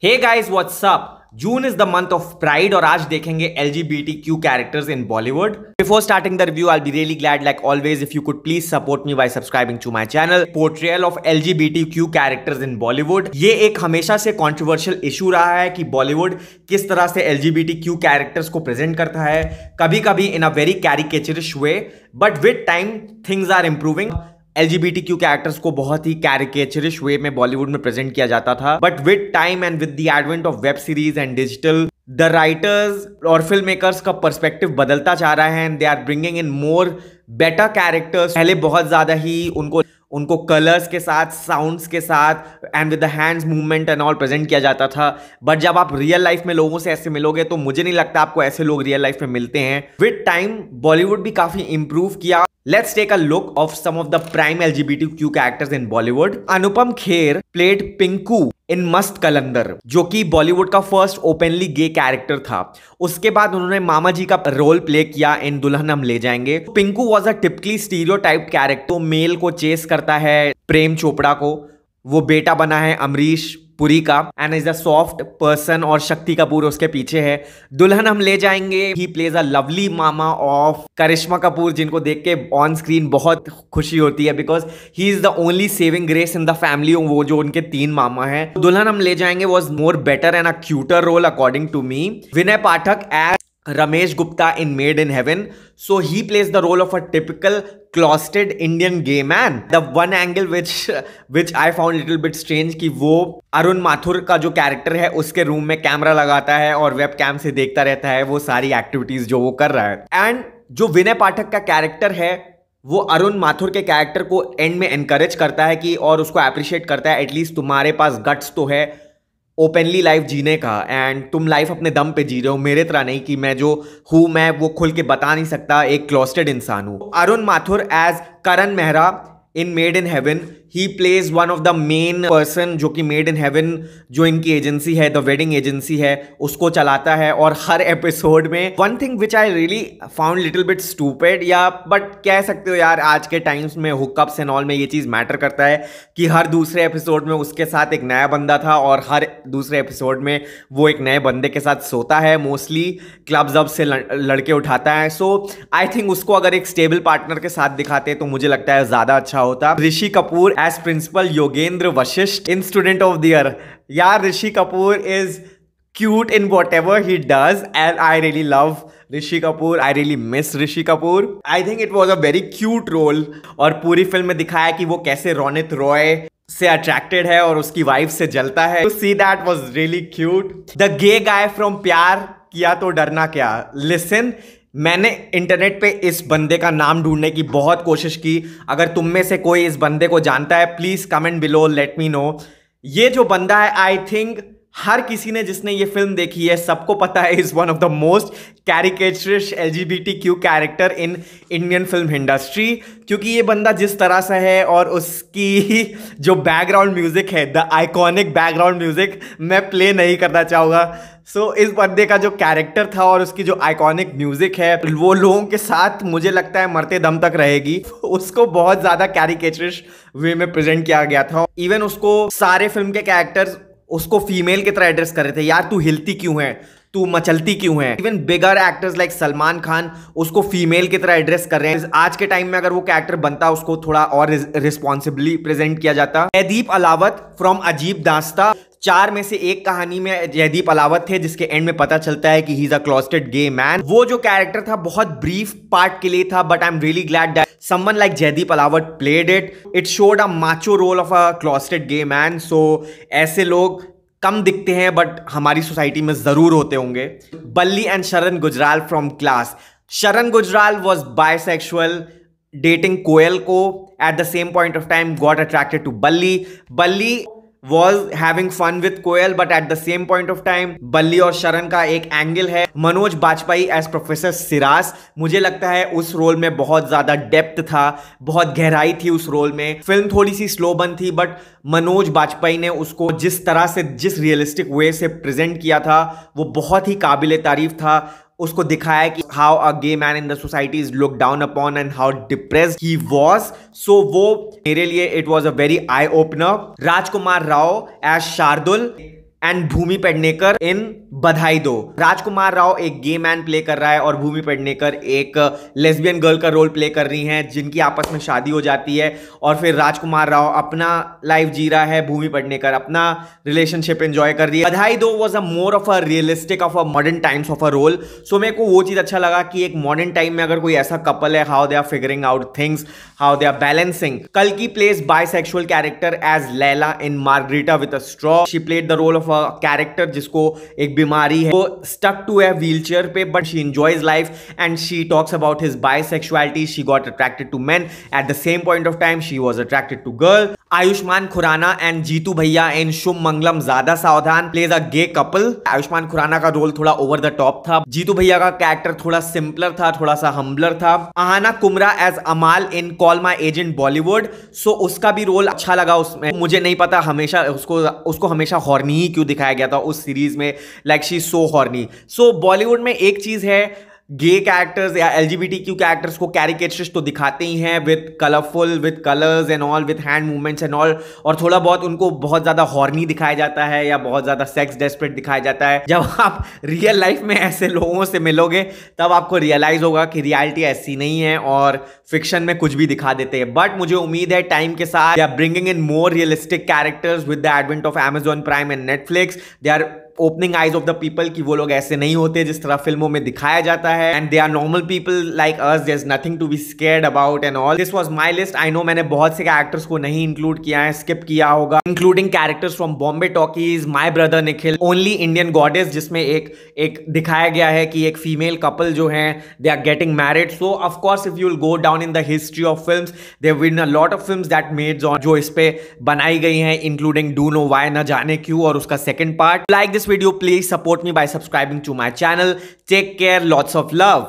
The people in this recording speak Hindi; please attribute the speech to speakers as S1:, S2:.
S1: Hey guys, what's up? June is the month of pride और आज देखेंगे LGBTQ characters in Bollywood. Before starting the review I be really glad like always if you could please support me by subscribing to my channel. Portrayal of LGBTQ characters in Bollywood, ये एक हमेशा से कंट्रोवर्शियल इशू रहा है कि बॉलीवुड किस तरह से LGBTQ कैरेक्टर्स को प्रेजेंट करता है, कभी कभी in a very caricaturish way, but with time things are improving. LGBTQ characters को बहुत ही कैरिकेचरिश वे में बॉलीवुड में प्रेजेंट किया जाता था, but with time and with the advent of web series and digital, the writers और फिल्म मेकर्स का पर्सपेक्टिव बदलता जा रहा है and they are bringing in more better characters. पहले बहुत ज्यादा ही उनको कलर्स के साथ, साउंड्स के साथ and with the hands movement and all present किया जाता था, बट जब आप रियल लाइफ में लोगों से ऐसे मिलोगे तो मुझे नहीं लगता आपको ऐसे लोग रियल लाइफ में मिलते हैं। विद टाइम बॉलीवुड भी काफी इंप्रूव किया। Let's take a look of some of the prime LGBTQ characters in Bollywood. Anupam Kher played Pinku in मस्त कलंदर, जो कि बॉलीवुड का फर्स्ट ओपनली गे कैरेक्टर था। उसके बाद उन्होंने मामा जी का रोल प्ले किया इन दुल्हन हम ले Jaayenge. Pinku was a typically stereotype character, male को चेस करता है प्रेम चोपड़ा को, वो बेटा बना है अमरीश पुरी का and is a soft person और शक्ति कपूर उसके पीछे है। दुल्हन हम ले जाएंगे, he plays a lovely mama of Karisma Kapoor, जिनको देख के ऑन स्क्रीन बहुत खुशी होती है because he is the only saving grace in the family, वो जो उनके 3 मामा हैं। दुल्हन हम ले Jaayenge was more better and a cuter role according to me. Vinay Pathak as Ramesh Gupta in Made in Heaven, so he plays the role of a typical closeted Indian gay man. The one angle which I found little bit strange कि वो अरुण माथुर का जो कैरेक्टर है उसके रूम में कैमरा लगाता है और वेब कैम से देखता रहता है वो सारी एक्टिविटीज जो वो कर रहा है। एंड जो विनय पाठक का कैरेक्टर है वो अरुण माथुर के कैरेक्टर को एंड में एनकरेज करता है कि और उसको अप्रिशिएट करता है, एटलीस्ट तुम्हारे पास गट्स तो है ओपनली लाइफ जीने का एंड तुम लाइफ अपने दम पे जी रहे हो, मेरे तरह नहीं कि मैं जो हूं मैं वो खुल के बता नहीं सकता, एक क्लोस्टेड इंसान हूं। Arun Mathur as Karan Mehra in made in heaven, he plays one of the main person जो कि मेड इन हेवन जो इनकी एजेंसी है, द वेडिंग एजेंसी है, उसको चलाता है। और हर एपिसोड में one thing which I really found little bit stupid, या बट कह सकते हो यार आज के टाइम्स में हुकअप्स एंड ऑल में ये चीज मैटर करता है कि हर दूसरे एपिसोड में उसके साथ एक नया बंदा था और हर दूसरे एपिसोड में वो एक नए बंदे के साथ सोता है, मोस्टली क्लब्स अब से लड़के उठाता है। सो आई थिंक उसको अगर एक स्टेबल पार्टनर के साथ दिखाते तो मुझे लगता है ज्यादा अच्छा होता। Rishi Kapoor as principal Yogendra Vashishtha in student of the year, यार Rishi Kapoor is cute in whatever he does and I really love Rishi Kapoor, I really miss Rishi Kapoor. I think it was a very cute role और पूरी फिल्म में दिखाया कि वो कैसे रोनित रॉय से अट्रैक्टेड है और उसकी वाइफ से जलता है। To see that was really cute। The gay guy from प्यार किया तो डरना क्या। Listen, मैंने इंटरनेट पे इस बंदे का नाम ढूंढने की बहुत कोशिश की, अगर तुम में से कोई इस बंदे को जानता है please comment below, let me know. ये जो बंदा है आई थिंक हर किसी ने जिसने ये फिल्म देखी है सबको पता है is one of the most caricaturish LGBTQ character in Indian film industry, क्योंकि ये बंदा जिस तरह से है और उसकी जो बैकग्राउंड म्यूजिक है, द आइकॉनिक बैकग्राउंड म्यूजिक मैं प्ले नहीं करना चाहूँगा। सो इस बंदे का जो कैरेक्टर था और उसकी जो आइकॉनिक म्यूजिक है वो लोगों के साथ मुझे लगता है मरते दम तक रहेगी। उसको बहुत ज़्यादा कैरिकेचरिश वे में प्रेजेंट किया गया था। इवन उसको सारे फिल्म के कैरेक्टर्स उसको फीमेल की तरह एड्रेस कर रहे थे, यार तू हिलती क्यों है, तू मचलती क्यों है। Even bigger actors like Salman Khan उसको फीमेल की तरह एड्रेस कर रहे हैं। आज के टाइम में अगर वो कैरेक्टर बनता उसको थोड़ा और रिस्पॉन्सिबली प्रेजेंट किया जाता। जयदीप अलावत फ्रॉम अजीब दास्ता, 4 में से एक कहानी में जयदीप अलावत थे जिसके एंड में पता चलता है कि he is a क्लोस्टेड gay man. वो जो कैरेक्टर था बहुत ब्रीफ पार्ट के लिए था, but I am really glad that someone like Jaideep Alawat played it. It showed a macho role of a closeted gay man. So ऐसे लोग कम दिखते हैं बट हमारी सोसाइटी में जरूर होते होंगे। बल्ली एंड शरण Gujral from class. Sharan Gujral was bisexual, dating Koyal को, at the same point of time got attracted to Balli. Balli was having fun with Koyal but at the same point of time Balli और शरण का एक एंगल है। मनोज बाजपेयी एज प्रोफेसर सिरास, मुझे लगता है उस रोल में बहुत ज्यादा डेप्थ था, बहुत गहराई थी उस रोल में। फिल्म थोड़ी सी स्लो बन थी बट मनोज बाजपेयी ने उसको जिस तरह से जिस रियलिस्टिक वे से प्रेजेंट किया था वो बहुत ही काबिले तारीफ था। उसको दिखाया कि how a gay man in the society is look down upon and how depressed he was. So वो मेरे लिए it was a very eye opener. Rajkumar Rao as Shardul, and Bhumi Pednekar in Badhaai Do. राजकुमार राव एक गे मैन प्ले कर रहा है और भूमि पेडनेकर एक लेस्बियन गर्ल का रोल प्ले कर रही हैं, जिनकी आपस में शादी हो जाती है और फिर राजकुमार राव अपना लाइफ जी रहा है, भूमि पेडनेकर अपना रिलेशनशिप एंजॉय कर रही है। Badhaai Do was a more of a realistic of a modern times of a role. So मेरे को वो चीज अच्छा लगा कि एक मॉडर्न टाइम में अगर कोई ऐसा कपल है, how they are figuring out things, how they are balancing. कल्कि plays bisexual character as Laila in Margarita with a straw. She played the role of a character जिसको एक बीमारी है, वो स्टक टू ए व्हीलचेयर पे, but she enjoys life and she talks about his bisexuality. She got attracted to men, at the same point of time she was attracted to girl. Ayushmann Khurana and Jeetu Bhaiya in Shubh Mangalam Zyada Saavdhan plays a gay couple. Ayushmann Khurrana का रोल थोड़ा ओवर द टॉप था, जीतू भैया का कैरेक्टर थोड़ा सिंपलर था, थोड़ा सा हम्बलर था। आहाना कुमरा एज अमाल इन कॉल माई एजेंट बॉलीवुड। सो उसका भी रोल अच्छा लगा उसमें। मुझे नहीं पता हमेशा उसको हमेशा हॉर्नी ही क्यों दिखाया गया था उस सीरीज में, लाइक शी सो हॉर्नी। सो बॉलीवुड में एक चीज है, गे कैरेक्टर्स या LGBTQ कैरेक्टर्स को कैरिकेचरिस्ट तो दिखाते ही हैं with colourful, with colours and all, with hand movements and all, और थोड़ा बहुत उनको बहुत ज्यादा हॉर्नी दिखाया जाता है या बहुत ज्यादा सेक्स डेस्परेट दिखाया जाता है। जब आप रियल लाइफ में ऐसे लोगों से मिलोगे तब आपको रियलाइज होगा कि रियलिटी ऐसी नहीं है और फिक्शन में कुछ भी दिखा देते हैं। बट मुझे उम्मीद है टाइम के साथ they are bringing in more realistic characters with the advent of Amazon Prime and Netflix। They are opening eyes of the people कि वो लोग ऐसे नहीं होते जिस तरह फिल्मों में दिखाया जाता है, and they are normal people like us, there is nothing to be scared about and all. This was my list. I know मैंने बहुत से कैरेक्टर्स को नहीं इंक्लूड किया है, स्किप किया होगा, including characters from Bombay talkies, my brother Nikhil, only Indian goddess, जिसमें एक दिखाया गया है कि एक फीमेल कपल जो है they are getting married. So of course if you will go down in the history of films, there have been a lot of films that made on जो इस पे बनाई गई हैं, इंक्लूडिंग डू नो व्हाई, न जाने क्यों, और उसका second part. Like this video, please support me by subscribing to my channel. Take care, lots of love.